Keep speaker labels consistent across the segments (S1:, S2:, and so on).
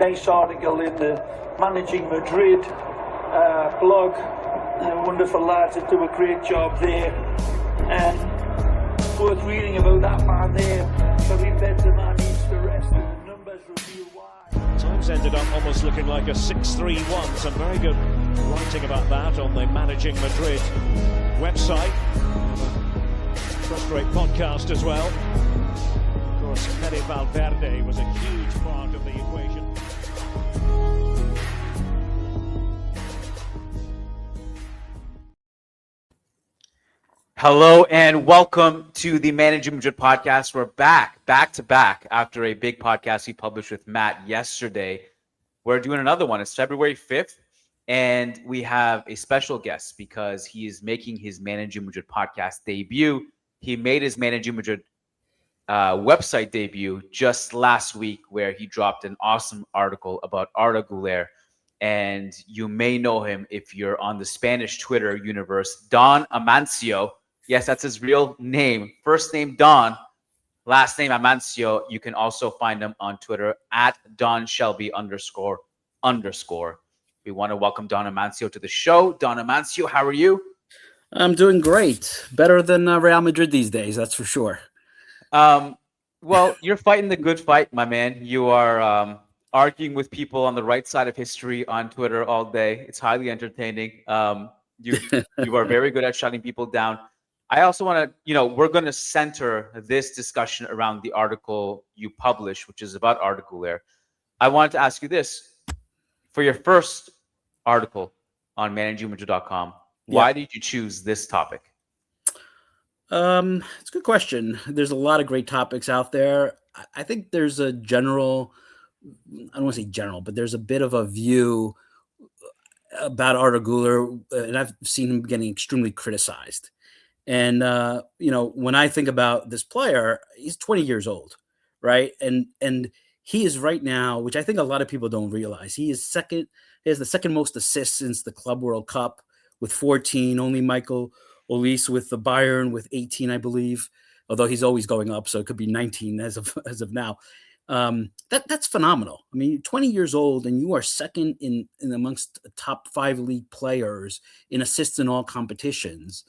S1: nice article in the Managing Madrid blog. Wonderful lads that do a great job there. And worth reading about that man there. Karim Benzema needs to rest, and the numbers reveal why.
S2: Times ended up almost looking like a 6-3-1. Some very good writing about that on the Managing Madrid website. First-rate podcast as well. Of course, Fede Valverde was a huge part of the equation.
S3: Hello and welcome to the Managing Madrid Podcast. We're back to back after a big podcast we published with Matt yesterday. We're doing another one. It's February 5th, and we have a special guest because he is making his Managing Madrid Podcast debut. He made his Managing Madrid website debut just last week, where he dropped an awesome article about Arda Guler. And you may know him if you're on the Spanish Twitter universe, Don Amancio. Yes, that's his real name. First name Don, last name Amancio. You can also find him on Twitter at DonShelby__. We want to welcome Don Amancio to the show. Don Amancio, how are you?
S4: I'm doing great. Better than Real Madrid these days, that's for sure.
S3: Well, you're fighting the good fight, my man. You are arguing with people on the right side of history on Twitter all day. It's highly entertaining. You are very good at shutting people down. I also want to, we're going to center this discussion around the article you published, which is about Arda Guler. I wanted to ask you this. For your first article on managingmadrid.com, why did you choose this topic?
S4: It's a good question. There's a lot of great topics out there. I think there's a general, I don't want to say general, but there's a bit of a view about Arda Guler, and I've seen him getting extremely criticized. And, when I think about this player, he's 20 years old, right? And he is right now, which I think a lot of people don't realize, he has the second most assists since the Club World Cup with 14, only Michael Olise with the Bayern with 18, I believe, although he's always going up, so it could be 19 as of now. That's phenomenal. I mean, 20 years old, and you are second in amongst top 5 league players in assists in all competitions.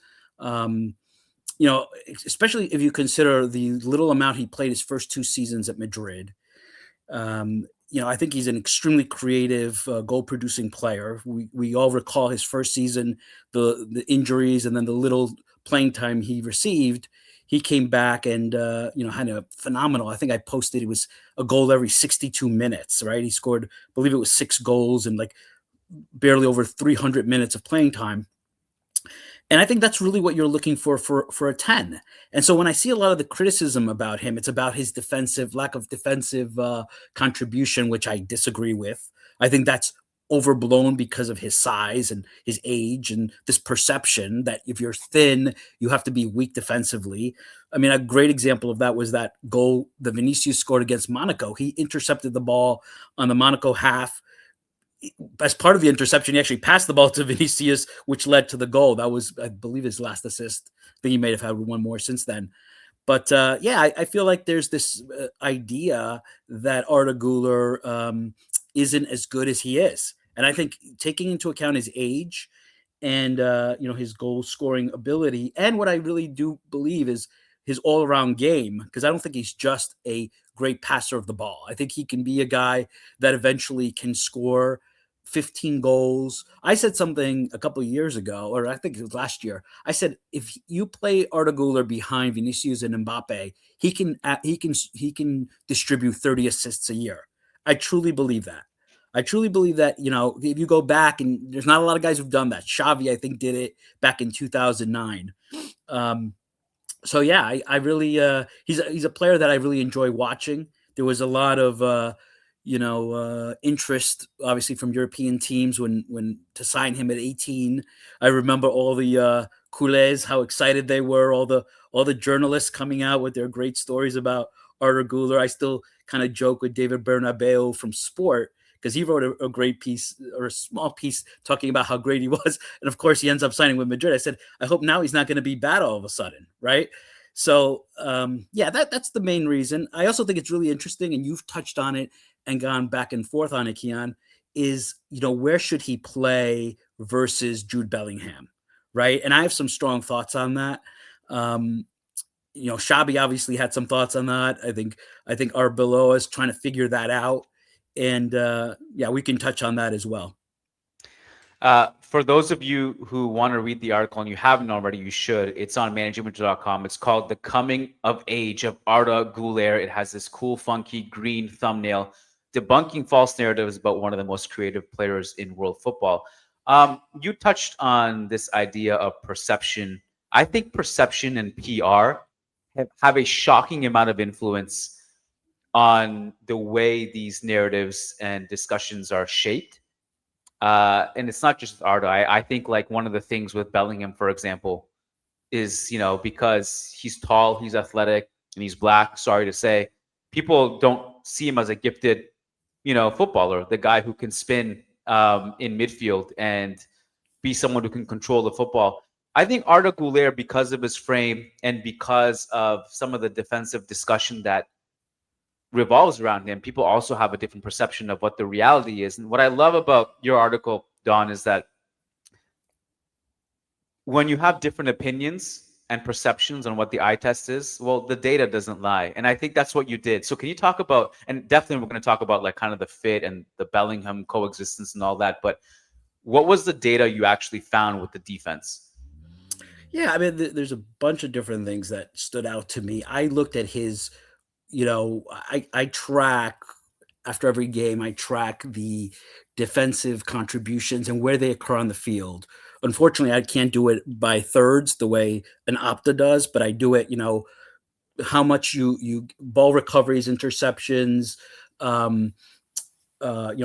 S4: Especially if you consider the little amount he played his first 2 seasons at Madrid. I think he's an extremely creative goal-producing player. We all recall his first season, the injuries, and then the little playing time he received. He came back and had a phenomenal. I think I posted it was a goal every 62 minutes. Right, he scored, I believe it was 6 goals in like barely over 300 minutes of playing time. And I think that's really what you're looking for a 10. And so when I see a lot of the criticism about him, it's about his lack of defensive contribution, which I disagree with. I think that's overblown because of his size and his age and this perception that if you're thin, you have to be weak defensively. I mean, a great example of that was that goal that Vinicius scored against Monaco. He intercepted the ball on the Monaco half. As part of the interception, he actually passed the ball to Vinicius, which led to the goal. That was, I believe, his last assist. I think he may have had one more since then. But I feel like there's this idea that Arda Guler isn't as good as he is. And I think taking into account his age and, his goal scoring ability, and what I really do believe is his all around game, because I don't think he's just a great passer of the ball. I think he can be a guy that eventually can score 15 goals. I said something a couple of years ago, or I think it was last year. I said, if you play Arda Guler behind Vinicius and Mbappé, he can distribute 30 assists a year. I truly believe that. If you go back, and there's not a lot of guys who've done that. Xavi, I think, did it back in 2009. I really he's a player that I really enjoy watching. There was a lot of interest, obviously, from European teams when to sign him at 18. I remember all the culés, how excited they were, all the journalists coming out with their great stories about Arda Guler. I still kind of joke with David Bernabeu from Sport, because he wrote a great piece, or a small piece, talking about how great he was. And of course, he ends up signing with Madrid. I said, I hope now he's not going to be bad all of a sudden, right? So that's the main reason. I also think it's really interesting, and you've touched on it and gone back and forth on it, Kiyan, is, where should he play versus Jude Bellingham, right? And I have some strong thoughts on that. Xabi obviously had some thoughts on that. I think Arbeloa is trying to figure that out. And we can touch on that as well.
S3: For those of you who want to read the article and you haven't already, you should. It's on managingmadrid.com. It's called The Coming of Age of Arda Guler. It has this cool, funky green thumbnail, debunking false narratives about one of the most creative players in world football. You touched on this idea of perception. I think perception and PR have a shocking amount of influence on the way these narratives and discussions are shaped. And it's not just Arda. I think like one of the things with Bellingham, for example, is, because he's tall, he's athletic, and he's black, sorry to say, people don't see him as a gifted, footballer, the guy who can spin in midfield and be someone who can control the football. I think Arda Guler, because of his frame and because of some of the defensive discussion that revolves around him, people also have a different perception of what the reality is. And what I love about your article, Don, is that when you have different opinions and perceptions on what the eye test is, well, the data doesn't lie. And I think that's what you did. So can you talk about, and definitely we're going to talk about like kind of the fit and the Bellingham coexistence and all that, but what was the data you actually found with the defense?
S4: Yeah, I mean, there's a bunch of different things that stood out to me. I looked at his, I track after every game, I track the defensive contributions and where they occur on the field. Unfortunately, I can't do it by thirds the way an Opta does, but I do it, how much you ball recoveries, interceptions,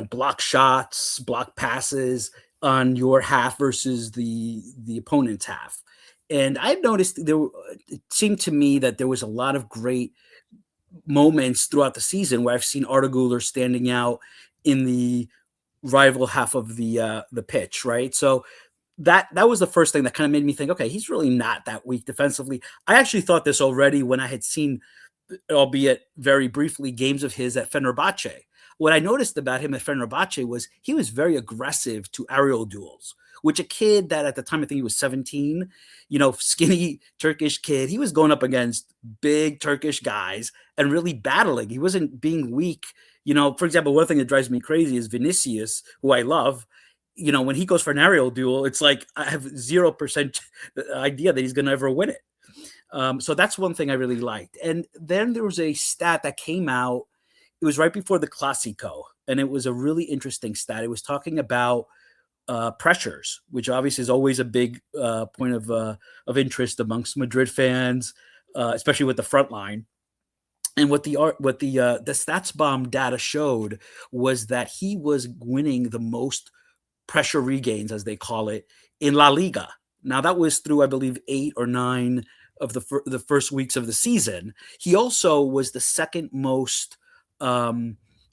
S4: block shots, block passes on your half versus the opponent's half. And I noticed it seemed to me that there was a lot of great moments throughout the season where I've seen Arda Guler standing out in the rival half of the pitch, right? So that was the first thing that kind of made me think, okay, he's really not that weak defensively. I actually thought this already when I had seen, albeit very briefly, games of his at Fenerbahce. What I noticed about him at Fenerbahce was he was very aggressive to aerial duels, which a kid that at the time, I think he was 17, skinny Turkish kid, he was going up against big Turkish guys and really battling. He wasn't being weak. For example, one thing that drives me crazy is Vinicius, who I love. When he goes for an aerial duel, it's like I have 0% idea that he's going to ever win it. So that's one thing I really liked. And then there was a stat that came out. It was right before the Clásico, and it was a really interesting stat. It was talking about pressures, which obviously is always a big point of interest amongst Madrid fans, especially with the front line. And what the Stats Bomb data showed was that he was winning the most pressure regains, as they call it, in La Liga. Now that was through, I believe, 8 or 9 of the first weeks of the season. He also was the second most.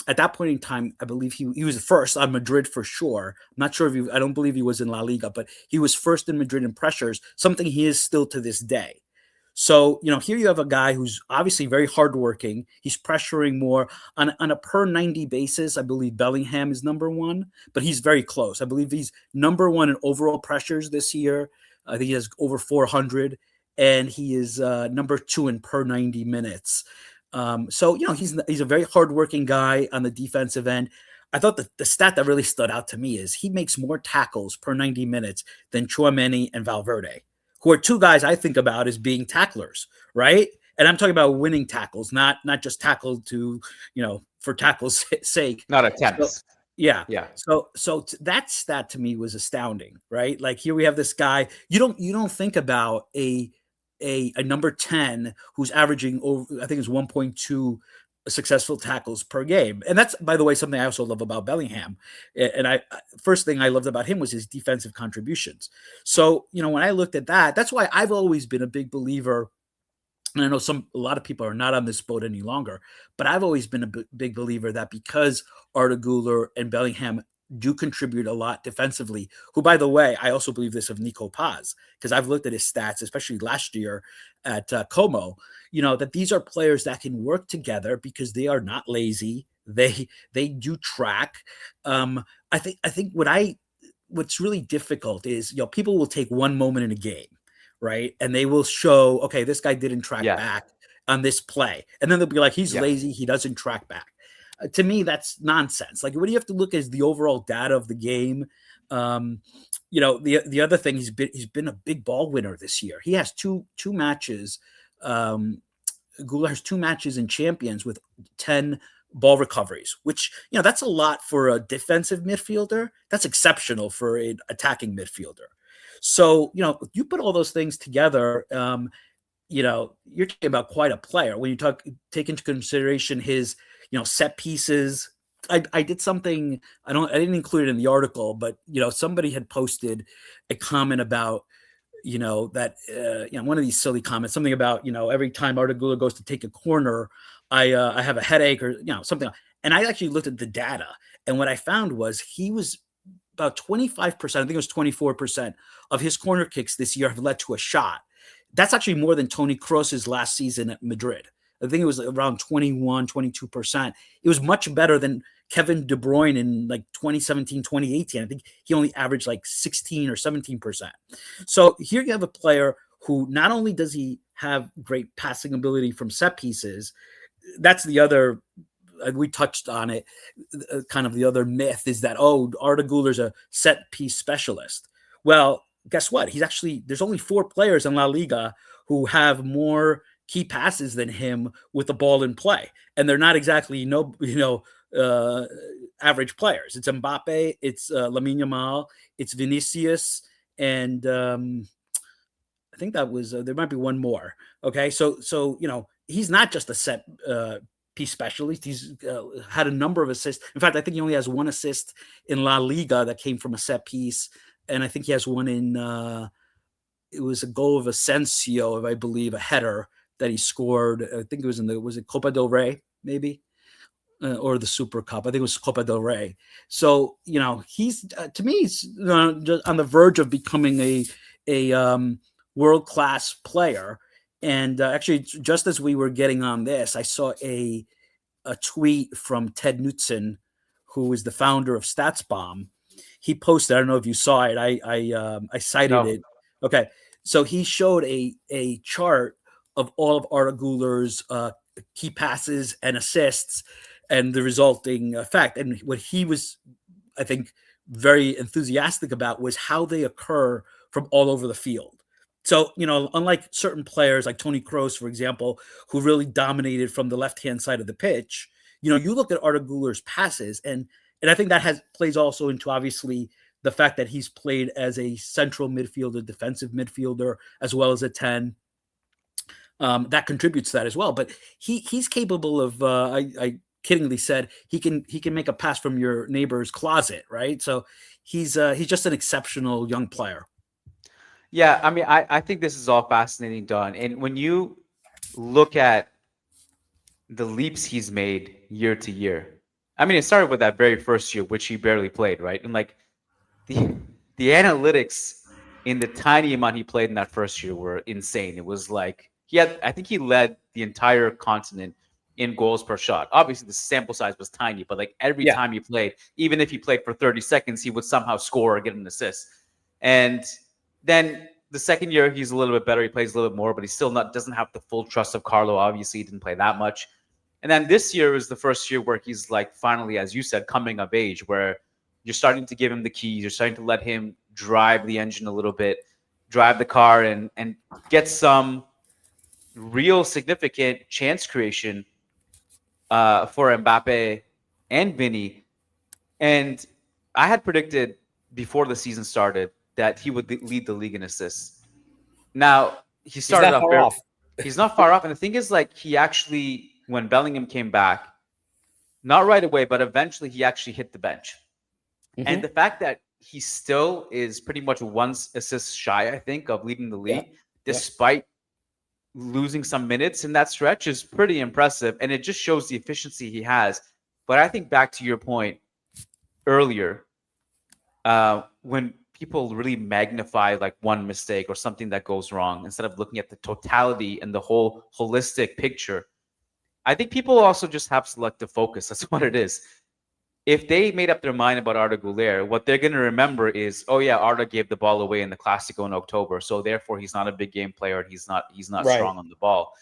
S4: At that point in time, I believe he was the first on Madrid for sure. I'm not sure I don't believe he was in La Liga, but he was first in Madrid in pressures, something he is still to this day. So, here you have a guy who's obviously very hardworking. He's pressuring more on a per 90 basis. I believe Bellingham is number 1, but he's very close. I believe he's number 1 in overall pressures this year. I think he has over 400, and he is number 2 in per 90 minutes. So, he's a very hardworking guy on the defensive end. I thought the stat that really stood out to me is he makes more tackles per 90 minutes than Tchouaméni and Valverde, who are 2 guys I think about as being tacklers, right? And I'm talking about winning tackles, not just tackle to, for tackle's sake.
S3: Not attempts.
S4: So, yeah. So that stat to me was astounding, right? Like here we have this guy. You don't think about a number 10 who's averaging over, I think it's 1.2 successful tackles per game. And that's, by the way, something I also love about Bellingham. And first thing I loved about him was his defensive contributions. So, when I looked at that, that's why I've always been a big believer. And I know a lot of people are not on this boat any longer, but I've always been a big believer that because Arda Güler and Bellingham do contribute a lot defensively, who, by the way, I also believe this of Nico Paz, because I've looked at his stats, especially last year at Como, that these are players that can work together because they are not lazy. They do track. I think what's really difficult is, people will take one moment in a game, right? And they will show, okay, this guy didn't track back on this play. And then they'll be like, he's lazy. He doesn't track back. To me, that's nonsense. Like, what do you have to look at is the overall data of the game. The other thing, he's been a big ball winner this year. He has two matches. Guler has 2 matches in Champions with 10 ball recoveries, which, that's a lot for a defensive midfielder. That's exceptional for an attacking midfielder. So, you put all those things together, you're talking about quite a player. When you take into consideration his, set pieces. I did something, I didn't include it in the article, but, somebody had posted a comment about, that, one of these silly comments, something about, every time Arda Guler goes to take a corner, I have a headache or, something. And I actually looked at the data. And what I found was he was about 25%, I think it was 24% of his corner kicks this year have led to a shot. That's actually more than Toni Kroos's last season at Madrid. I think it was around 21, 22%. It was much better than Kevin De Bruyne in like 2017, 2018. I think he only averaged like 16 or 17%. So here you have a player who not only does he have great passing ability from set pieces, that's the other, we touched on it, kind of the other myth is that, Arda Guler's a set piece specialist. Well, guess what? There's only 4 players in La Liga who have more key passes than him with the ball in play. And they're not exactly, average players. It's Mbappé, it's Lamine Yamal, it's Vinicius, and I think that was, there might be one more. Okay. So, he's not just a set piece specialist. He's had a number of assists. In fact, I think he only has 1 assist in La Liga that came from a set piece. And I think he has one in, it was a goal of Amancio, I believe, a header that he scored. I think it was was it Copa del Rey, maybe? Or the Super Cup. I think it was Copa del Rey. So, he's, to me, he's just on the verge of becoming a world-class player. And actually, just as we were getting on this, I saw a tweet from Ted Knutson, who is the founder of StatsBomb. He posted, I don't know if you saw it. I cited it. Okay. So he showed a chart of all of Arda Guler's key passes and assists and the resulting effect. And what he was, I think, very enthusiastic about was how they occur from all over the field. So, unlike certain players like Toni Kroos, for example, who really dominated from the left-hand side of the pitch, you look at Arda Guler's passes, and I think that plays also into, obviously, the fact that he's played as a central midfielder, defensive midfielder, as well as a 10. That contributes to that as well. But he's capable of, I kiddingly said, he can make a pass from your neighbor's closet, right? So he's just an exceptional young player.
S3: Yeah, I mean, I think this is all fascinating, Don. And when you look at the leaps he's made year to year, I mean, it started with that very first year, which he barely played, right? And like the analytics in the tiny amount he played in that first year were insane. It was like I think he led the entire continent in goals per shot. Obviously, the sample size was tiny, but like every time he played, even if he played for 30 seconds, he would somehow score or get an assist. And then the second year, he's a little bit better. He plays a little bit more, but he still doesn't have the full trust of Carlo. Obviously, he didn't play that much. And then this year is the first year where he's like finally, as you said, coming of age, where you're starting to give him the keys. You're starting to let him drive the engine a little bit, drive the car, and get some real significant chance creation for Mbappe and Vinny. And I had predicted before the season started that he would lead the league in assists. Now, he started off he's not far off. And the thing is, like, he actually, when Bellingham came back, not right away, but eventually he actually hit the bench. Mm-hmm. And the fact that he still is pretty much 1 assist shy, I think, of leading the league, despite losing some minutes in that stretch, is pretty impressive. And it just shows the efficiency he has. But I think back to your point earlier, when people really magnify like one mistake or something that goes wrong instead of looking at the totality and the whole holistic picture. I think people also just have selective focus. That's what it is. If they made up their mind about Arda Guler, what they're going to remember is, oh yeah, Arda gave the ball away in the Clasico in October, so therefore he's not a big game player. And he's not
S4: Right.
S3: strong on the ball.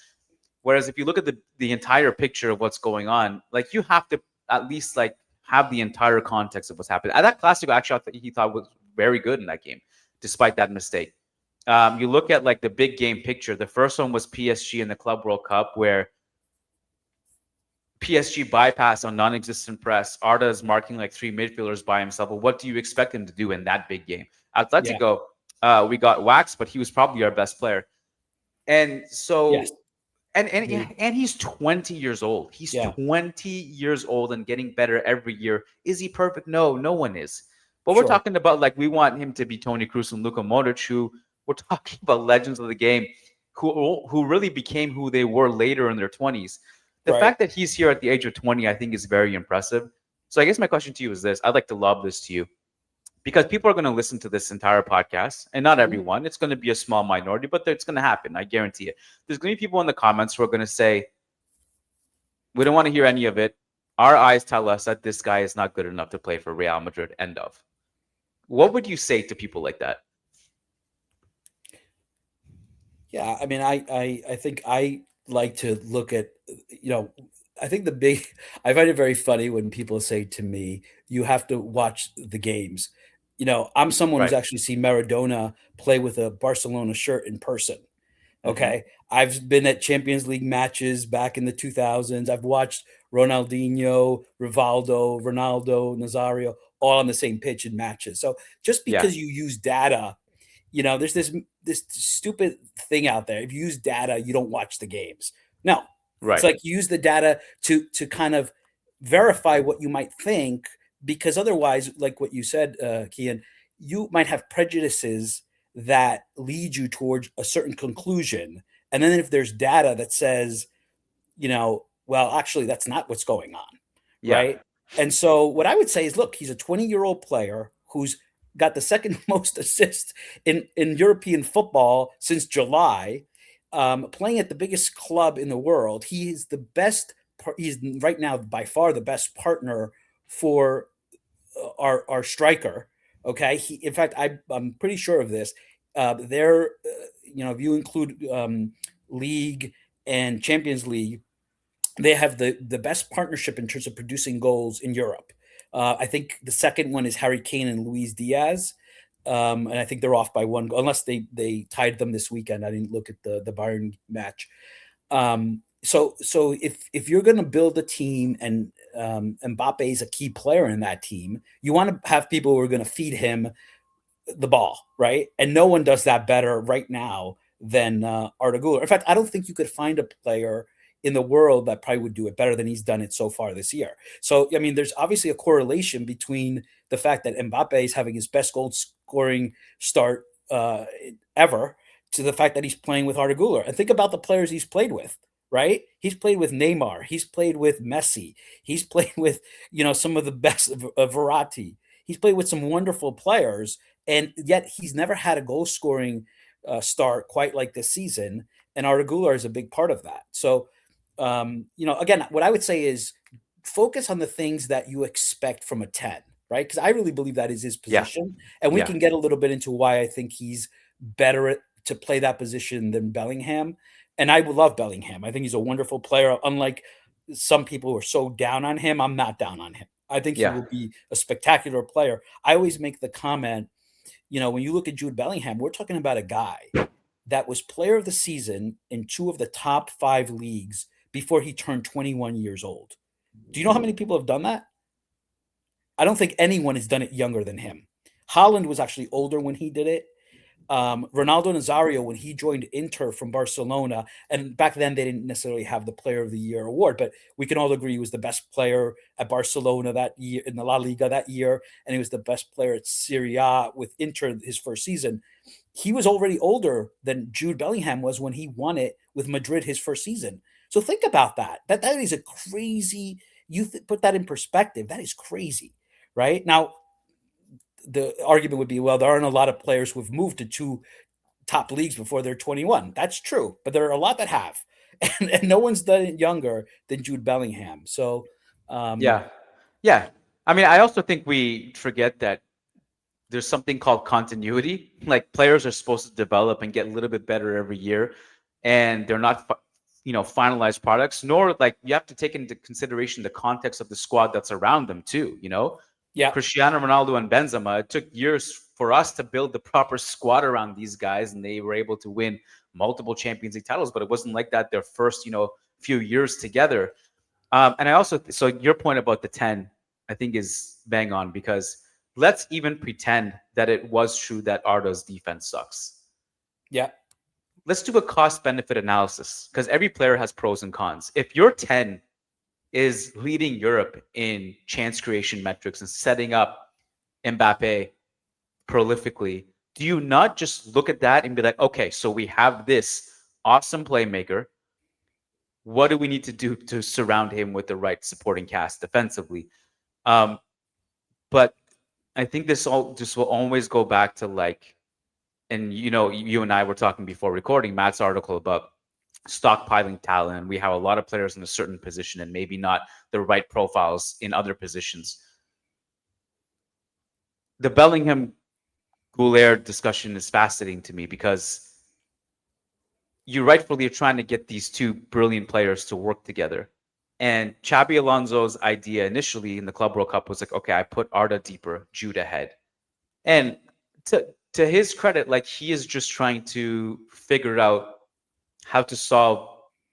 S3: Whereas if you look at the entire picture of what's going on, like you have to at least like have the entire context of what's happening. At that Clasico, actually, he thought was very good in that game, despite that mistake. You look at like the big game picture. The first one was PSG in the Club World Cup, where PSG bypass on non-existent press. Arda is marking like three midfielders by himself. But what do you expect him to do in that big game? Atletico, we got waxed, but he was probably our best player. And so,
S4: Yes.
S3: and he's 20 years old. He's 20 years old and getting better every year. Is he perfect? No, no one is. But we're talking about like we want him to be Toni Kroos and Luka Modric, who we're talking about legends of the game, who really became who they were later in their 20s. The fact that he's here at the age of 20, I think, is very impressive. So I guess my question to you is this. I'd like to lob this to you because people are going to listen to this entire podcast, and not everyone. It's going to be a small minority, but it's going to happen. I guarantee it. There's going to be people in the comments who are going to say, we don't want to hear any of it. Our eyes tell us that this guy is not good enough to play for Real Madrid, end of. What would you say to people like that?
S4: Yeah, I mean, I think I like to look at, I think I find it very funny when people say to me, you have to watch the games. I'm someone who's actually seen Maradona play with a Barcelona shirt in person. Okay. I've been at Champions League matches back in the 2000s. I've watched Ronaldinho, Rivaldo, Ronaldo, Nazario all on the same pitch in matches. So just because you use data, there's this stupid thing out there. If you use data, you don't watch the games. No, it's like you use the data to kind of verify what you might think, because otherwise, like what you said, Kiyan, you might have prejudices that lead you towards a certain conclusion. And then if there's data that says, well, actually, that's not what's going on. Right. And so what I would say is, look, he's a 20-year-old player who's got the second most assists in European football since July, playing at the biggest club in the world. He is the best. He's right now by far the best partner for our striker. Okay. In fact, I'm pretty sure of this. If you include League and Champions League, they have the best partnership in terms of producing goals in Europe. I think the second one is Harry Kane and Luis Diaz. And I think they're off by one goal, unless they tied them this weekend. I didn't look at the Bayern match. So if you're going to build a team and Mbappé is a key player in that team, you want to have people who are going to feed him the ball, right? And no one does that better right now than Arda Guler. In fact, I don't think you could find a player in the world that probably would do it better than he's done it so far this year. So, I mean, there's obviously a correlation between the fact that Mbappé is having his best goal scoring start ever to the fact that he's playing with Arda Guler. And think about the players he's played with, right? He's played with Neymar. He's played with Messi. He's played with, some of the best of Verratti. He's played with some wonderful players, and yet he's never had a goal scoring start quite like this season. And Arda Guler is a big part of that. So, again, what I would say is focus on the things that you expect from a 10, right? Because I really believe that is his position. And we can get a little bit into why I think he's better to play that position than Bellingham. And I would love Bellingham. I think he's a wonderful player. Unlike some people who are so down on him, I'm not down on him. I think he will be a spectacular player. I always make the comment, when you look at Jude Bellingham, we're talking about a guy that was player of the season in 2 of the top 5 leagues before he turned 21 years old. Do you know how many people have done that? I don't think anyone has done it younger than him. Haaland was actually older when he did it. Ronaldo Nazario, when he joined Inter from Barcelona, and back then they didn't necessarily have the Player of the Year award, but we can all agree he was the best player at Barcelona that year, in the La Liga that year, and he was the best player at Serie A with Inter his first season. He was already older than Jude Bellingham was when he won it with Madrid his first season. So think about that. That is a crazy. Put that in perspective. That is crazy, right? Now, the argument would be, well, there aren't a lot of players who have moved to two top leagues before they're 21. That's true, but there are a lot that have, and no one's done it younger than Jude Bellingham. So,
S3: Yeah. Yeah. I mean, I also think we forget that there's something called continuity. Like players are supposed to develop and get a little bit better every year, and they're not, finalized products. Nor like you have to take into consideration the context of the squad that's around them too.
S4: yeah,
S3: Cristiano Ronaldo and Benzema. It took years for us to build the proper squad around these guys, and they were able to win multiple Champions League titles. But it wasn't like that their first, few years together. And I also, so your point about the 10, I think is bang on, because let's even pretend that it was true that Arda's defense sucks.
S4: yeah,
S3: Let's do a cost benefit analysis, because every player has pros and cons. If your 10 is leading Europe in chance creation metrics and setting up Mbappé prolifically, do you not just look at that and be like, okay, so we have this awesome playmaker. What do we need to do to surround him with the right supporting cast defensively? But I think this all just will always go back to like, and you and I were talking before recording Matt's article about stockpiling talent. And we have a lot of players in a certain position and maybe not the right profiles in other positions. The Bellingham Guler discussion is fascinating to me, because you rightfully are trying to get these two brilliant players to work together. And Xabi Alonso's idea initially in the Club World Cup was like, okay, I put Arda deeper, Jude ahead. And to his credit, like he is just trying to figure out how to solve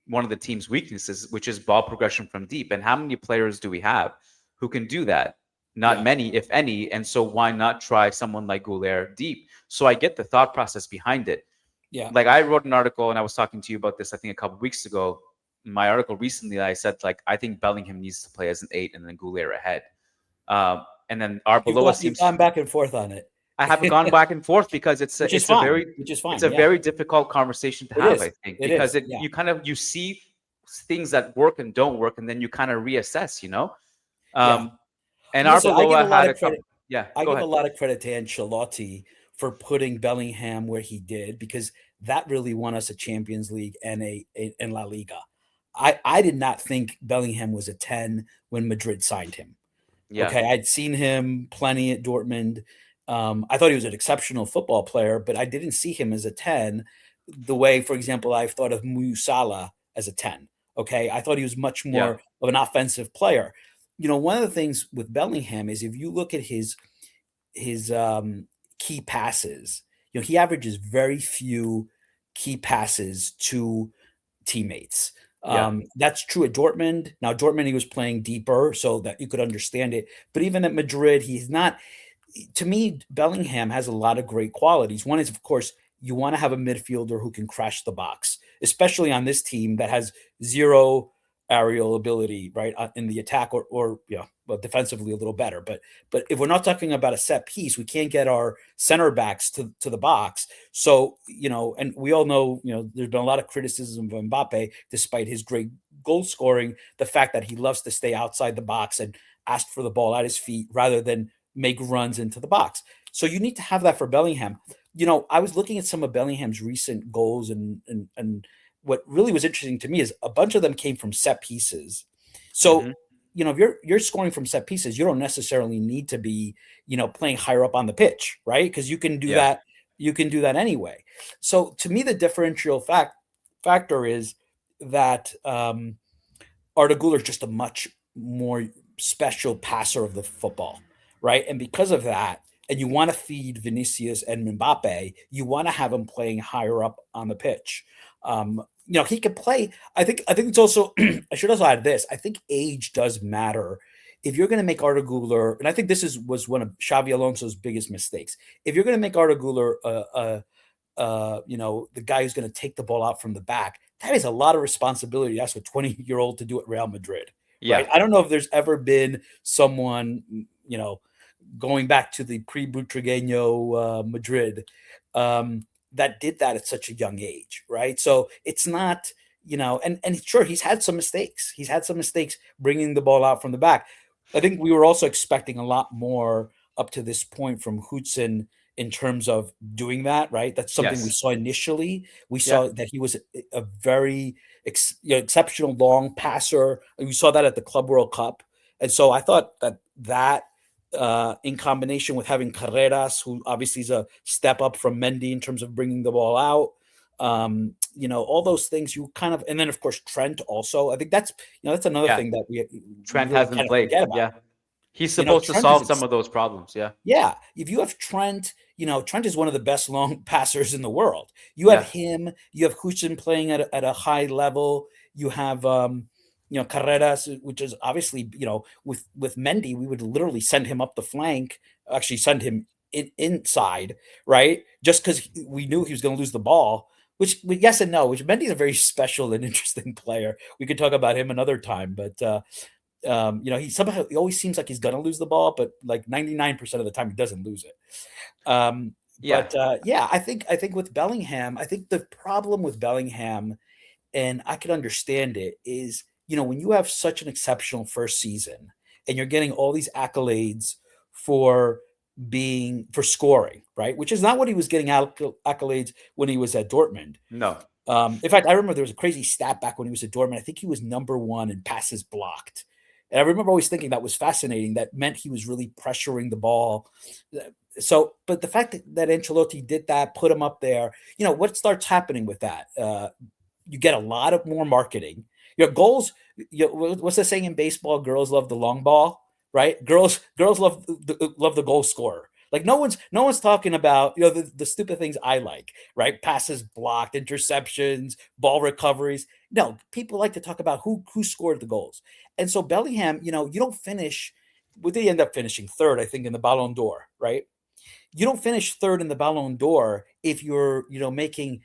S3: one of the team's weaknesses, which is ball progression from deep. And how many players do we have who can do that? Not many, if any. And so why not try someone like Guler deep? So I get the thought process behind it.
S4: yeah,
S3: Like I wrote an article and I was talking to you about this, I think a couple of weeks ago. In my article recently, I said, like, I think Bellingham needs to play as an 8 and then Guler ahead. And then Arbeloa seems...
S4: You've gone back and forth on it.
S3: I haven't gone back and forth because it's a very difficult conversation to have, I think, because you see things that work and don't work, and then you kind of reassess, And
S4: Listen,
S3: Arbeloa had a couple.
S4: I give a lot of credit to Ancelotti for putting Bellingham where he did, because that really won us a Champions League and in La Liga. I did not think Bellingham was a 10 when Madrid signed him.
S3: Yeah.
S4: Okay, I'd seen him plenty at Dortmund. I thought he was an exceptional football player, but I didn't see him as a 10 the way, for example, I've thought of Mo Salah as a 10. Okay, I thought he was much more of an offensive player. One of the things with Bellingham is if you look at his key passes, he averages very few key passes to teammates. That's true at Dortmund. Now, Dortmund, he was playing deeper so that you could understand it. But even at Madrid, he's not. To me, Bellingham has a lot of great qualities. One is, of course, you want to have a midfielder who can crash the box, especially on this team that has zero aerial ability, right, in the attack or defensively a little better. But if we're not talking about a set piece, we can't get our center backs to the box. So, and we all know, there's been a lot of criticism of Mbappé, despite his great goal scoring, the fact that he loves to stay outside the box and ask for the ball at his feet rather than make runs into the box. So you need to have that for Bellingham. I was looking at some of Bellingham's recent goals and what really was interesting to me is a bunch of them came from set pieces. So, if you're scoring from set pieces, you don't necessarily need to be, playing higher up on the pitch, right? Because you can do that. You can do that anyway. So to me, the differential factor is that Arda Guler is just a much more special passer of the football, right? And because of that, and you want to feed Vinicius and Mbappe, you want to have him playing higher up on the pitch. He could play. I think it's also, I should also add this. I think age does matter. If you're going to make Arda Guler, and I think this was one of Xabi Alonso's biggest mistakes. If you're going to make Arda Guler, the guy who's going to take the ball out from the back, that is a lot of responsibility to ask a 20-year-old to do at Real Madrid.
S3: Yeah.
S4: Right? I don't know if there's ever been someone, going back to the pre-Butragueño Madrid, that did that at such a young age, right? So it's not, and sure, he's had some mistakes. He's had some mistakes bringing the ball out from the back. I think we were also expecting a lot more up to this point from Hudson in terms of doing that, right? That's something we saw initially. We saw that he was a very exceptional long passer. We saw that at the Club World Cup. And so I thought that in combination with having Carreras, who obviously is a step up from Mendy in terms of bringing the ball out, all those things you kind of, and then of course Trent also. I think that's another thing that
S3: Trent
S4: really
S3: hasn't played. He's supposed to
S4: Trent
S3: solve some of those problems.
S4: Yeah. If you have Trent, Trent is one of the best long passers in the world. You have him, you have Hudson playing at a high level. You have, Carreras, which is obviously, with Mendy, we would literally send him up the flank, actually send him inside, right? Just because we knew he was going to lose the ball, which yes and no, which Mendy's a very special and interesting player. We could talk about him another time, but, he always seems like he's gonna lose the ball, but like 99% of the time he doesn't lose it. I think with Bellingham, I think the problem with Bellingham, and I could understand it, is when you have such an exceptional first season and you're getting all these accolades for scoring, right? Which is not what he was getting accolades when he was at Dortmund.
S3: No.
S4: In fact, I remember there was a crazy stat back when he was at Dortmund. I think he was number 1 in passes blocked. And I remember always thinking that was fascinating. That meant he was really pressuring the ball. So, but the fact that Ancelotti did that, put him up there, what starts happening with that? You get a lot of more marketing. Your goals, what's the saying in baseball? Girls love the long ball, right? Girls love the goal scorer. Like no one's talking about the stupid things I like, right? Passes blocked, interceptions, ball recoveries. No, people like to talk about who scored the goals. And so Bellingham, you don't finish. Well, they end up finishing third, I think, in the Ballon d'Or, right? You don't finish third in the Ballon d'Or if you're making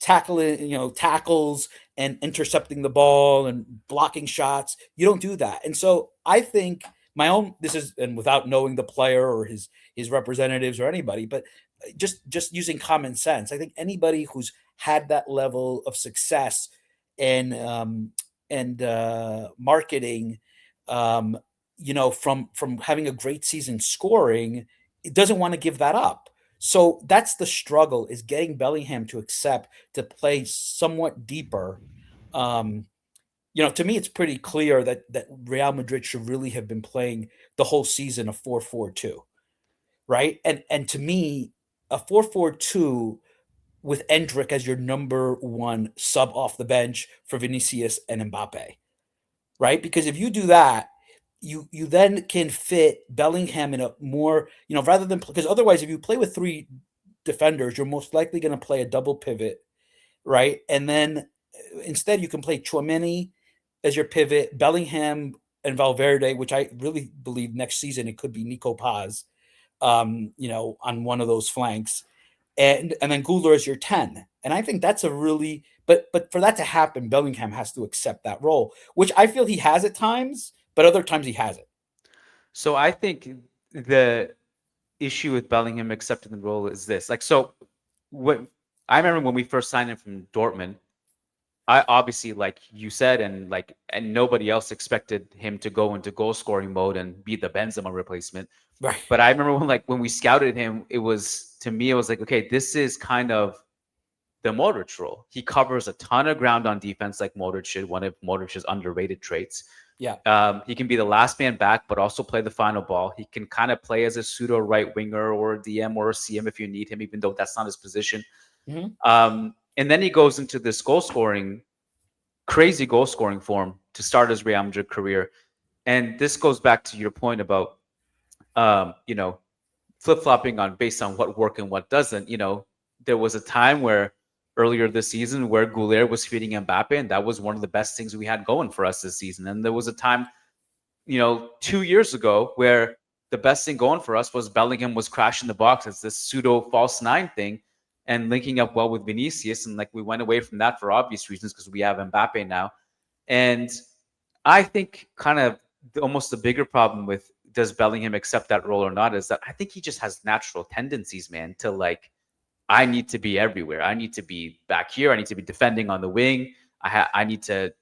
S4: tackles and intercepting the ball and blocking shots. You don't do that. And so I think and without knowing the player or his representatives or anybody, but just using common sense, I think anybody who's had that level of success and marketing, from having a great season scoring, it doesn't want to give that up. So that's the struggle, is getting Bellingham to accept to play somewhat deeper. To me, it's pretty clear that Real Madrid should really have been playing the whole season a 4-4-2, right? And to me, a 4-4-2 with Endrick as your number 1 sub off the bench for Vinicius and Mbappé, right? Because if you do that, you then can fit Bellingham in a more, rather than, because otherwise if you play with 3 defenders, you're most likely going to play a double pivot, right? And then instead you can play Tchouaméni as your pivot, Bellingham and Valverde, which I really believe next season it could be Nico Paz, on one of those flanks, and then Guler as your 10. And I think that's a really, but for that to happen, Bellingham has to accept that role, which I feel he has at times, but other times he hasn't.
S3: So I think the issue with Bellingham accepting the role is this. What I remember when we first signed him from Dortmund, I obviously, like you said, and nobody else expected him to go into goal scoring mode and be the Benzema replacement.
S4: Right.
S3: But I remember when we scouted him, it was like, okay, this is kind of the Modric role. He covers a ton of ground on defense, like Modric should, one of Modric's underrated traits.
S4: Yeah.
S3: He can be the last man back, but also play the final ball. He can kind of play as a pseudo right winger or a DM or a CM if you need him, even though that's not his position.
S4: Mm-hmm.
S3: And then he goes into this crazy goal scoring form to start his Real Madrid career. And this goes back to your point about, flip-flopping based on what worked and what doesn't. There was a time where earlier this season where Guler was feeding Mbappé, and that was one of the best things we had going for us this season. And there was a time, 2 years ago where the best thing going for us was Bellingham was crashing the box as this pseudo false 9 thing and linking up well with Vinicius. And we went away from that for obvious reasons because we have Mbappé now. And I think kind of almost the bigger problem with does Bellingham accept that role or not is that I think he just has natural tendencies, man, to I need to be everywhere. I need to be back here. I need to be defending on the wing. I need to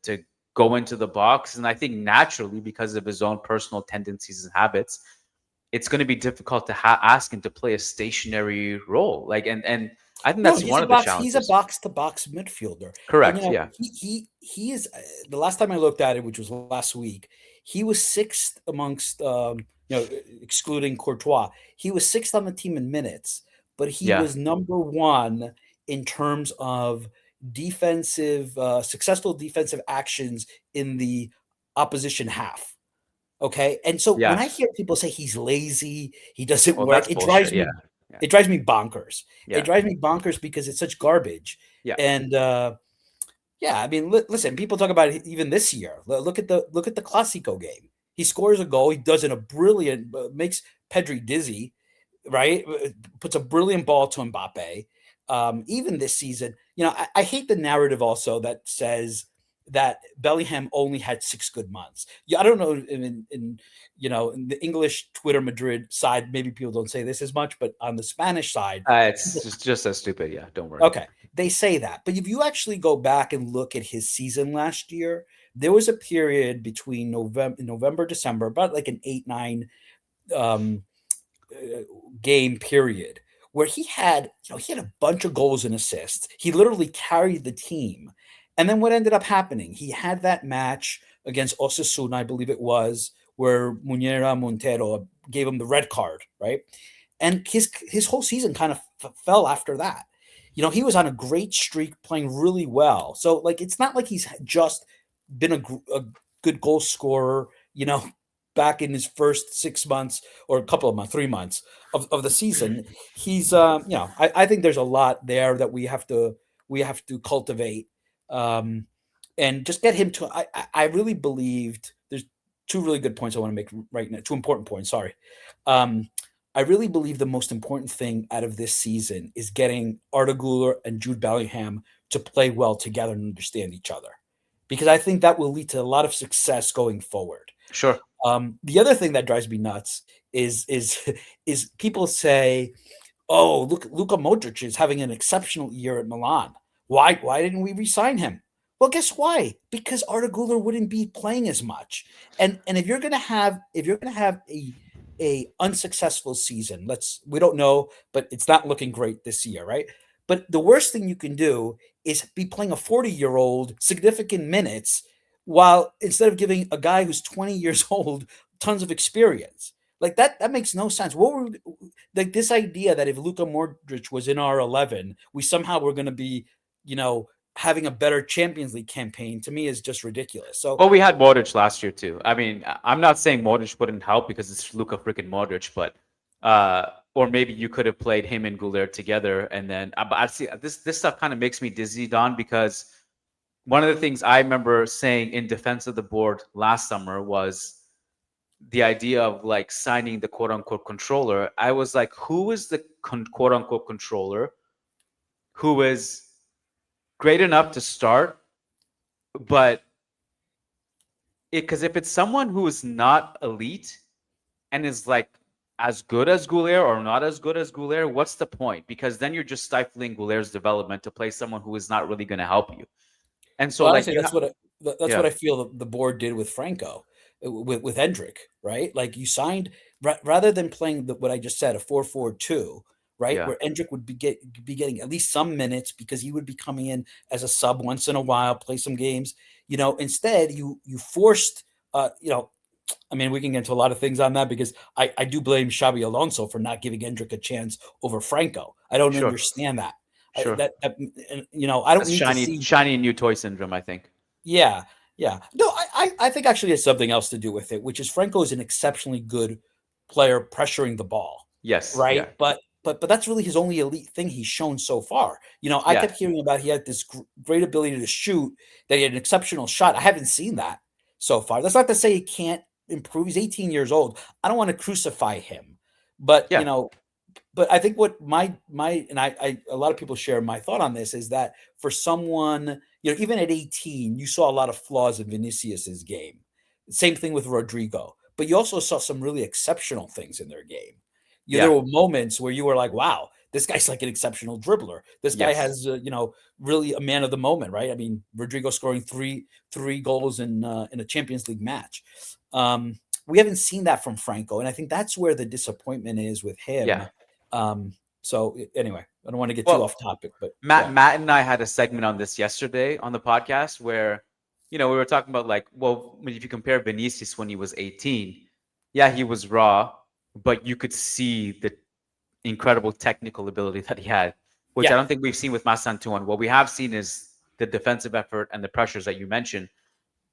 S3: go into the box. And I think naturally, because of his own personal tendencies and habits, it's going to be difficult to ask him to play a stationary role. Like, and I think
S4: No,
S3: that's one of the
S4: he's a
S3: challenges.
S4: box to box midfielder. And
S3: Correct. Yeah.
S4: he is the last time I looked at it, which was last week, he was sixth amongst excluding Courtois. He was sixth on the team in minutes, but he
S3: Yeah.
S4: was number one in terms of successful defensive actions in the opposition half. Okay. And so when
S3: Yeah.
S4: I hear people say he's lazy, he doesn't
S3: Well, that's
S4: work,
S3: bullshit. Yeah. Yeah.
S4: it drives me bonkers.
S3: Yeah.
S4: It drives me bonkers because it's such garbage.
S3: Yeah.
S4: And I mean, listen, people talk about it even this year. Look at the Clasico game. He scores a goal. He does it a brilliant, makes Pedri dizzy, right? Puts a brilliant ball to Mbappe. Even this season, I hate the narrative also that says that Bellingham only had 6 good months. Yeah, I don't know in the English Twitter Madrid side, maybe people don't say this as much, but on the Spanish side,
S3: it's just as stupid. Yeah, don't worry.
S4: Okay, they say that, but if you actually go back and look at his season last year, there was a period between November, December, about like an 8-9 game period where he had a bunch of goals and assists. He literally carried the team. And then what ended up happening? He had that match against Osasuna, I believe it was, where Munera Montero gave him the red card, right? And his whole season kind of fell after that. He was on a great streak, playing really well. So, like, it's not like he's just been a good goal scorer, back in his first 6 months or a couple of months, 3 months of the season. He's, I think there's a lot there that we have to cultivate. And just get him to. I really believed there's 2 really good points I want to make right now. 2 important points. Sorry. I really believe the most important thing out of this season is getting Arda Guler and Jude Bellingham to play well together and understand each other, because I think that will lead to a lot of success going forward.
S3: Sure.
S4: The other thing that drives me nuts is people say, "Oh, look, Luka Modric is having an exceptional year at Milan. Why didn't we re-sign him?" Well, guess why? Because Arda Güler wouldn't be playing as much. And if you're gonna have a unsuccessful season, we don't know, but it's not looking great this year, right? But the worst thing you can do is be playing a 40-year-old significant minutes, while instead of giving a guy who's 20 years old tons of experience. Like that makes no sense. Like this idea that if Luka Modric was in our 11, we somehow were going to be, having a better Champions League campaign, to me is just ridiculous. So,
S3: well, we had Modric last year too. I mean, I'm not saying Modric wouldn't help because it's Luka freaking Modric, but or maybe you could have played him and Guler together, and then but I see this stuff kind of makes me dizzy, Don, because one of the things I remember saying in defense of the board last summer was the idea of like signing the quote unquote controller. I was like, who is the quote unquote controller who is great enough to start, but because if it's someone who is not elite and is like as good as Guler or not as good as Guler, what's the point? Because then you're just stifling Guler's development to play someone who is not really going to help you. And so,
S4: honestly, that's what I feel the board did with Franco, with Endrick, right? Like you signed rather than playing what I just said, a 4-4-2. Right,
S3: Yeah.
S4: where Endrick would be getting at least some minutes because he would be coming in as a sub once in a while, play some games. Instead you forced, I mean, we can get into a lot of things on that because I do blame Xabi Alonso for not giving Endrick a chance over Franco. I don't understand that.
S3: Sure.
S4: I don't need
S3: shiny,
S4: to see
S3: shiny new toy syndrome, I think.
S4: Yeah. No, I think actually it's something else to do with it, which is Franco is an exceptionally good player pressuring the ball.
S3: Yes.
S4: Right.
S3: Yeah.
S4: But that's really his only elite thing he's shown so far. I kept hearing about he had this great ability to shoot, that he had an exceptional shot. I haven't seen that so far. That's not to say he can't improve. He's 18 years old. I don't want to crucify him, but but I think what my and I a lot of people share my thought on this is that for someone, even at 18, you saw a lot of flaws in Vinicius's game. Same thing with Rodrigo, but you also saw some really exceptional things in their game. There were moments where you were like, wow, this guy's like an exceptional dribbler. This guy has, really a man of the moment, right? I mean, Rodrigo scoring three goals in a Champions League match, we haven't seen that from Franco, and I think that's where the disappointment is with him.
S3: Yeah.
S4: So anyway, I don't want to get too
S3: Well,
S4: off topic, but
S3: Matt and I had a segment on this yesterday on the podcast where, we were talking about like, well, if you compare Vinicius when he was 18, yeah, he was raw, but you could see the incredible technical ability that he had, which I don't think we've seen with Masantuan. What we have seen is the defensive effort and the pressures that you mentioned.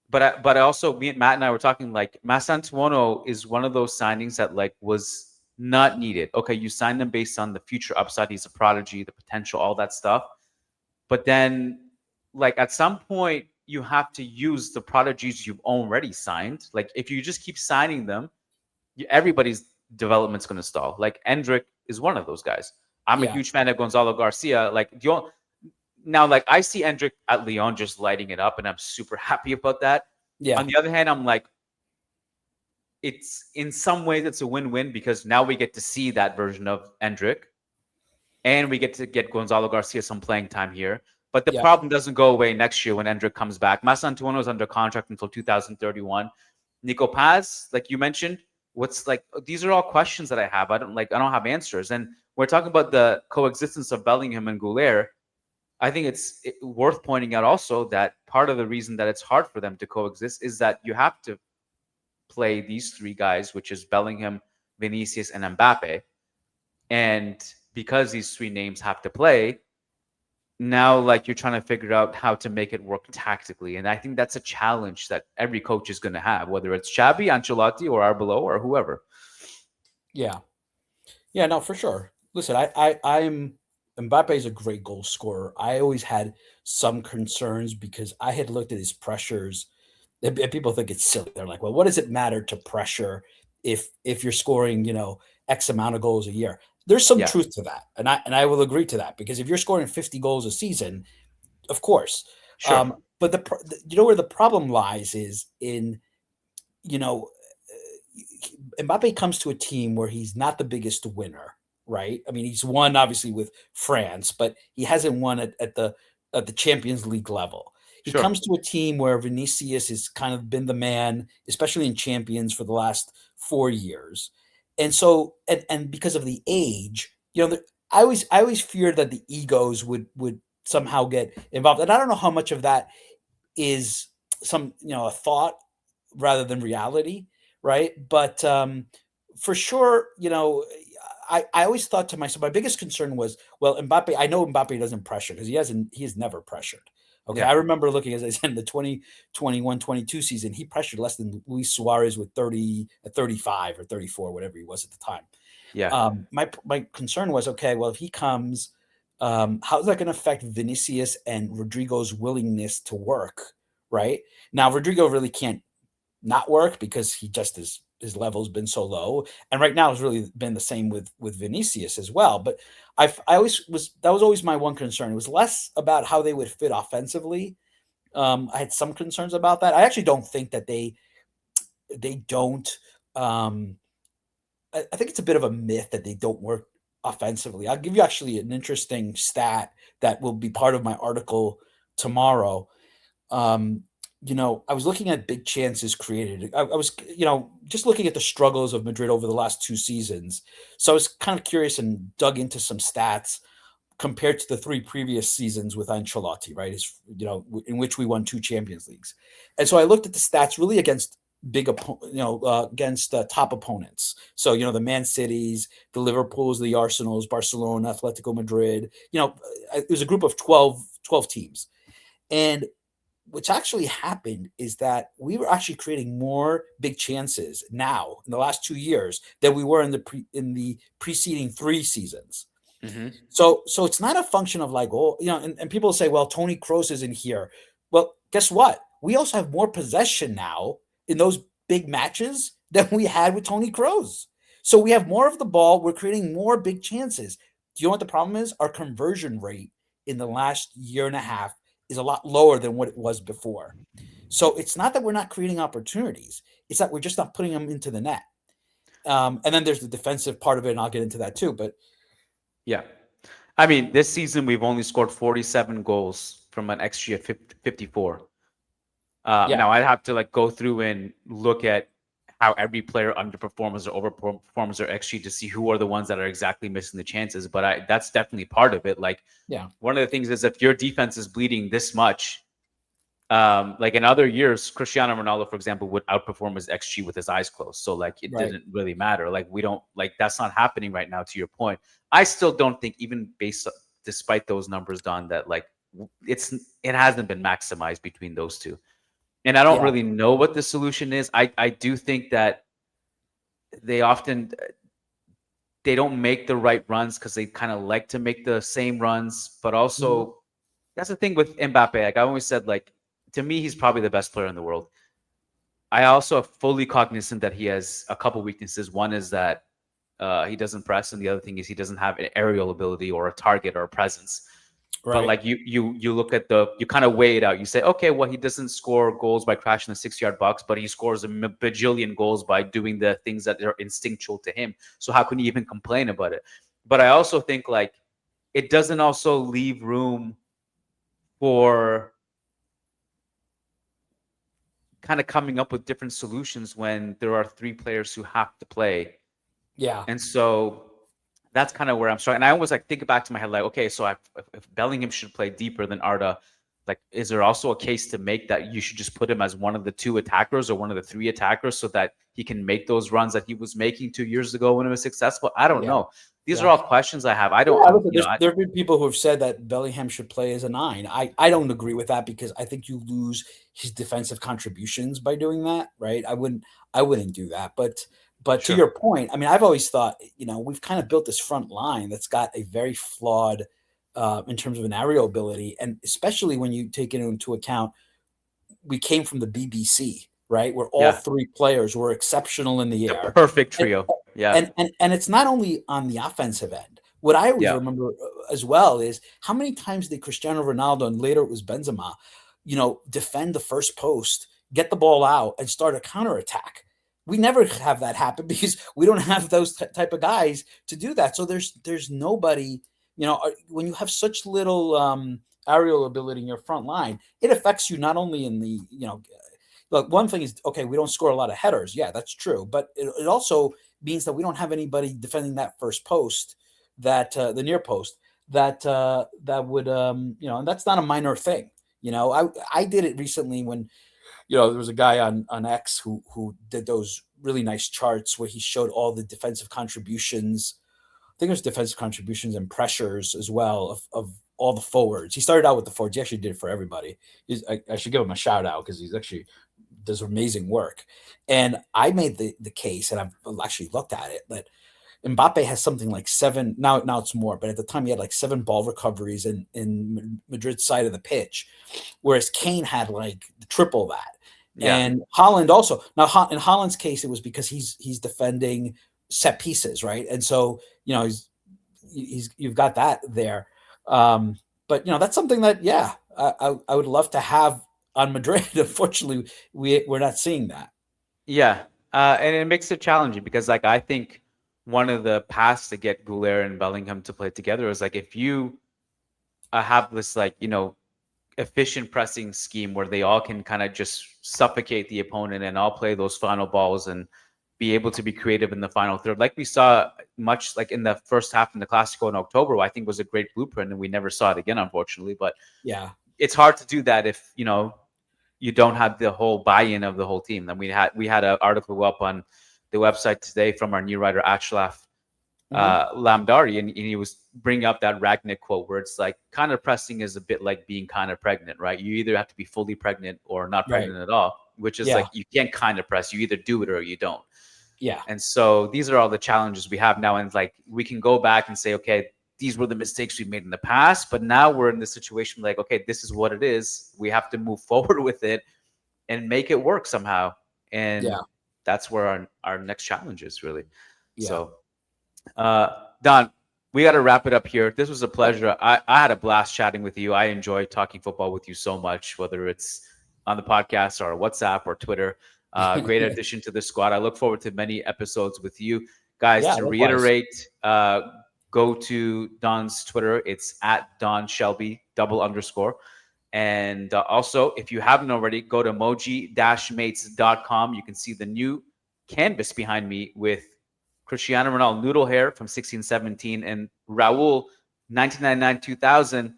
S3: But also, Matt and I were talking like Masantuono is one of those signings that like was not needed. Okay, you signed him based on the future upside. He's a prodigy, the potential, all that stuff. But then, like at some point, you have to use the prodigies you've already signed. Like if you just keep signing them, everybody's development's going to stall. Like Endrick is one of those guys. I'm a huge fan of Gonzalo Garcia. Like now, like I see Endrick at Lyon just lighting it up, and I'm super happy about that. Yeah. On the other hand, I'm like, it's in some ways it's a win-win because now we get to see that version of Endrick, and we get to get Gonzalo Garcia some playing time here. But the problem doesn't go away next year when Endrick comes back. Masantuono is under contract until 2031. Nico Paz, like you mentioned, these are all questions that I have. I don't have answers. And we're talking about the coexistence of Bellingham and Guler. I think it's worth pointing out also that part of the reason that it's hard for them to coexist is that you have to play these three guys, which is Bellingham, Vinicius, and Mbappe. And because these three names have to play, now like you're trying to figure out how to make it work tactically. And I think that's a challenge that every coach is going to have, whether it's Xabi, Ancelotti, or Arbeloa, or whoever.
S4: Yeah, no, for sure. Listen, I'm Mbappe is a great goal scorer. I always had some concerns because I had looked at his pressures. And people think it's silly. They're like, well, what does it matter to pressure if you're scoring, X amount of goals a year? There's some truth to that. And I will agree to that because if you're scoring 50 goals a season, of course. Sure. But where the problem lies is in, Mbappe comes to a team where he's not the biggest winner, right? I mean, he's won obviously with France, but he hasn't won at the Champions League level. He comes to a team where Vinicius has kind of been the man, especially in Champions for the last 4 years. And so, and because of the age, I always feared that the egos would somehow get involved. And I don't know how much of that is some, a thought rather than reality. Right. But for sure, I always thought to myself, my biggest concern was, well, Mbappe, I know Mbappe doesn't pressure because he has never pressured. Okay. Yeah. I remember looking, as I said, in the 2021-22 season, he pressured less than Luis Suarez with 35 or 34, whatever he was at the time. Yeah. My concern was, okay, well, if he comes, how is that going to affect Vinicius and Rodrigo's willingness to work? Right now, Rodrigo really can't not work because he just his level's been so low, and right now it's really been the same with Vinicius as well. But that was always my one concern. It was less about how they would fit offensively. I had some concerns about that. I actually don't think that they don't. I think it's a bit of a myth that they don't work offensively. I'll give you actually an interesting stat that will be part of my article tomorrow. I was looking at big chances created. I was, just looking at the struggles of Madrid over the last 2 seasons. So I was kind of curious and dug into some stats compared to the 3 previous seasons with Ancelotti, right? In which we won 2 Champions Leagues. And so I looked at the stats really against against top opponents. So, the Man Cities, the Liverpools, the Arsenals, Barcelona, Atletico Madrid, it was a group of 12 teams. And what's actually happened is that we were actually creating more big chances now in the last 2 years than we were in the preceding 3 seasons. Mm-hmm. So it's not a function of like, and people say, well, Toni Kroos isn't here. Well, guess what? We also have more possession now in those big matches than we had with Toni Kroos. So we have more of the ball. We're creating more big chances. Do you know what the problem is? Our conversion rate in the last year and a half is a lot lower than what it was before. So it's not that we're not creating opportunities. It's that we're just not putting them into the net. And then there's the defensive part of it, and I'll get into that too. But
S3: yeah, I mean, this season we've only scored 47 goals from an XG of 54. Now I'd have to go through and look at how every player underperforms or overperforms their XG to see who are the ones that are exactly missing the chances. But that's definitely part of it. Like, one of the things is if your defense is bleeding this much, like in other years, Cristiano Ronaldo, for example, would outperform his XG with his eyes closed. So like it didn't really matter. Like we don't like that's not happening right now. To your point, I still don't think even despite those numbers, Don, that like it hasn't been maximized between those two. And I don't really know what the solution is. I do think that they don't make the right runs because they kind of like to make the same runs. But also, that's the thing with Mbappe. Like I always said, like to me, he's probably the best player in the world. I also am fully cognizant that he has a couple weaknesses. One is that he doesn't press, and the other thing is he doesn't have an aerial ability or a target or a presence. But like you look at you kind of weigh it out. You say, okay, well, he doesn't score goals by crashing the 6-yard box, but he scores a bajillion goals by doing the things that are instinctual to him. So how can you even complain about it? But I also think like it doesn't also leave room for kind of coming up with different solutions when there are 3 players who have to play.
S4: Yeah.
S3: And so that's kind of where I'm starting. And I always like think back to my head, like, okay, so if Bellingham should play deeper than Arda, like, is there also a case to make that you should just put him as one of the 2 attackers or one of the 3 attackers so that he can make those runs that he was making 2 years ago when he was successful? I don't know. These are all questions I have. I don't.
S4: There have been people who have said that Bellingham should play as a 9. I don't agree with that because I think you lose his defensive contributions by doing that. Right? I wouldn't do that. But to your point, I mean, I've always thought, we've kind of built this front line that's got a very flawed in terms of an aerial ability. And especially when you take it into account, we came from the BBC, right? Where all 3 players were exceptional in the air.
S3: Perfect trio.
S4: And it's not only on the offensive end. What I always remember as well is how many times did Cristiano Ronaldo, and later it was Benzema, defend the first post, get the ball out, and start a counterattack. We never have that happen because we don't have those type of guys to do that. So there's nobody, when you have such little aerial ability in your front line, it affects you not only in the, look, one thing is, okay, we don't score a lot of headers. Yeah, that's true. But it also means that we don't have anybody defending that first post, that the near post that would, and that's not a minor thing. I did it recently when, there was a guy on X who did those really nice charts where he showed all the defensive contributions. I think there's defensive contributions and pressures as well of all the forwards. He started out with the forwards. He actually did it for everybody. I should give him a shout out because he's actually does amazing work. And I made the case, and I've actually looked at it, that Mbappe has something like 7, now it's more, but at the time he had like 7 ball recoveries in Madrid's side of the pitch, whereas Kane had like triple that. Yeah. And Haaland also. Now in Haaland's case, it was because he's defending set pieces, right? And so you've got that there. But that's something that I would love to have on Madrid. Unfortunately, we're not seeing that.
S3: Yeah, and it makes it challenging because like I think one of the paths to get Guler and Bellingham to play together is like if you have this like efficient pressing scheme where they all can kind of just suffocate the opponent and all play those final balls and be able to be creative in the final third, like we saw much like in the first half in the Clasico in October, I think was a great blueprint, and we never saw it again, unfortunately. But yeah, it's hard to do that if you don't have the whole buy-in of the whole team. And we had an article up on the website today from our new writer Achlaf Lamdari, and he was bringing up that Ragnick quote where it's like kind of pressing is a bit like being kind of pregnant, right? You either have to be fully pregnant or not pregnant at all, which is like you can't kind of press. You either do it or you don't. Yeah. And so these are all the challenges we have now, and like we can go back and say, okay, these were the mistakes we made in the past, but now we're in this situation like, okay, this is what it is. We have to move forward with it and make it work somehow. And that's where our next challenge is really. Yeah. So Don, we got to wrap it up here. This was a pleasure. I had a blast chatting with you. I enjoy talking football with you so much, whether it's on the podcast or WhatsApp or Twitter. Great addition to the squad. I look forward to many episodes with you guys. To reiterate, go to Don's Twitter. It's at Don Shelby _. And also, if you haven't already, go to moji-mates.com. You can see the new canvas behind me with Cristiano Ronaldo noodle hair from 16-17 and Raul 1999-2000,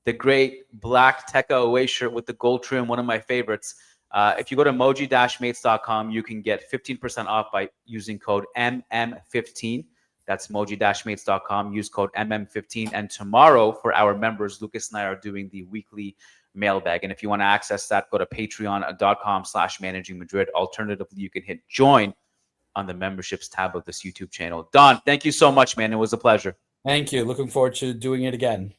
S3: the great black Tekka away shirt with the gold trim, one of my favorites. If you go to moji-mates.com, you can get 15% off by using code MM15. That's moji-mates.com. Use code MM15. And tomorrow, for our members, Lucas and I are doing the weekly mailbag. And if you want to access that, go to patreon.com/Managing Madrid. Alternatively, you can hit join on the memberships tab of this YouTube channel. Don, thank you so much, man. It was a pleasure.
S5: Thank you. Looking forward to doing it again.